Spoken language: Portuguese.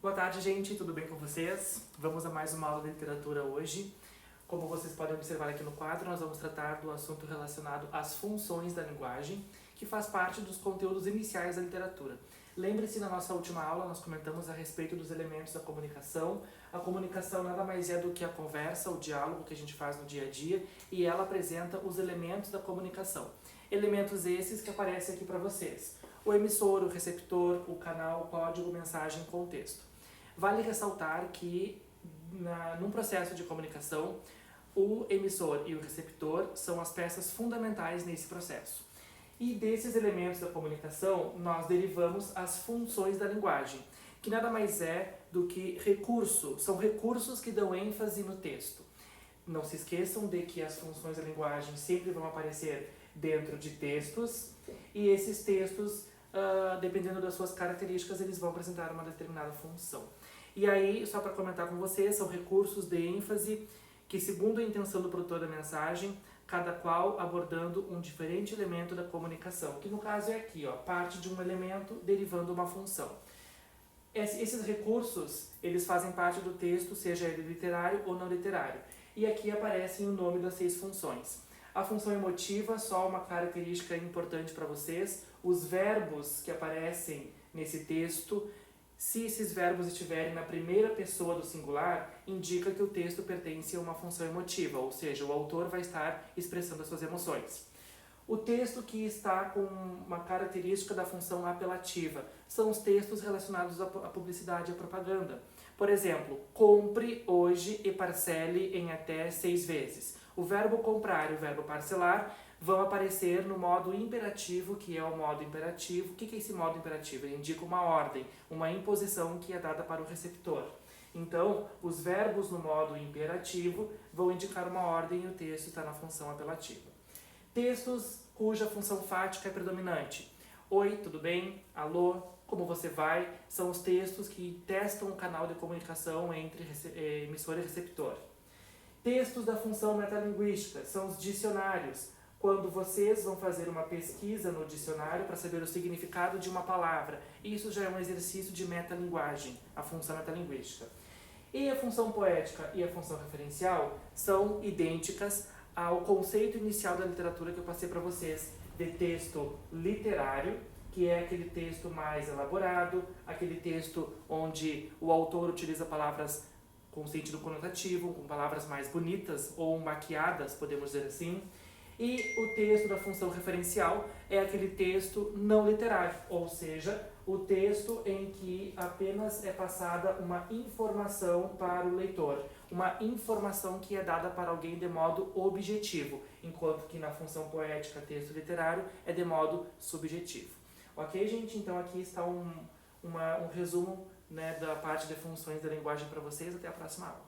Boa tarde, gente, tudo bem com vocês? Vamos a mais uma aula de literatura hoje. Como vocês podem observar aqui no quadro, nós vamos tratar do assunto relacionado às funções da linguagem, que faz parte dos conteúdos iniciais da literatura. Lembre-se, na nossa última aula, nós comentamos a respeito dos elementos da comunicação. A comunicação nada mais é do que a conversa, o diálogo que a gente faz no dia a dia, e ela apresenta os elementos da comunicação. Elementos esses que aparecem aqui para vocês. O emissor, o receptor, o canal, o código, mensagem, contexto. Vale ressaltar que, num processo de comunicação, o emissor e o receptor são as peças fundamentais nesse processo. E desses elementos da comunicação, nós derivamos as funções da linguagem, que nada mais é do que recurso, são recursos que dão ênfase no texto. Não se esqueçam de que as funções da linguagem sempre vão aparecer dentro de textos, e esses textos, dependendo das suas características, eles vão apresentar uma determinada função. E aí, só para comentar com vocês, são recursos de ênfase que, segundo a intenção do produtor da mensagem, cada qual abordando um diferente elemento da comunicação, que no caso é aqui, ó, parte de um elemento derivando uma função. Esses recursos, eles fazem parte do texto, seja ele literário ou não literário. E aqui aparecem o nome das 6 funções. A função emotiva, só uma característica importante para vocês, os verbos que aparecem nesse texto, se esses verbos estiverem na primeira pessoa do singular, indica que o texto pertence a uma função emotiva, ou seja, o autor vai estar expressando as suas emoções. O texto que está com uma característica da função apelativa são os textos relacionados à publicidade e à propaganda. Por exemplo, compre hoje e parcele em até 6 vezes. O verbo comprar e o verbo parcelar vão aparecer no modo imperativo, que é o modo imperativo. O que é esse modo imperativo? Ele indica uma ordem, uma imposição que é dada para o receptor. Então, os verbos no modo imperativo vão indicar uma ordem e o texto está na função apelativa. Textos cuja função fática é predominante. Oi, tudo bem? Alô, como você vai? São os textos que testam o canal de comunicação entre emissor e receptor. Textos da função metalinguística são os dicionários. Quando vocês vão fazer uma pesquisa no dicionário para saber o significado de uma palavra, isso já é um exercício de metalinguagem, a função metalinguística. E a função poética e a função referencial são idênticas ao conceito inicial da literatura que eu passei para vocês, de texto literário, que é aquele texto mais elaborado, aquele texto onde o autor utiliza palavras com sentido conotativo, com palavras mais bonitas ou maquiadas, podemos dizer assim. E o texto da função referencial é aquele texto não literário, ou seja, o texto em que apenas é passada uma informação para o leitor, uma informação que é dada para alguém de modo objetivo, enquanto que na função poética, texto literário, é de modo subjetivo. Ok, gente? Então aqui está um resumo, né, da parte de funções da linguagem para vocês. Até a próxima aula.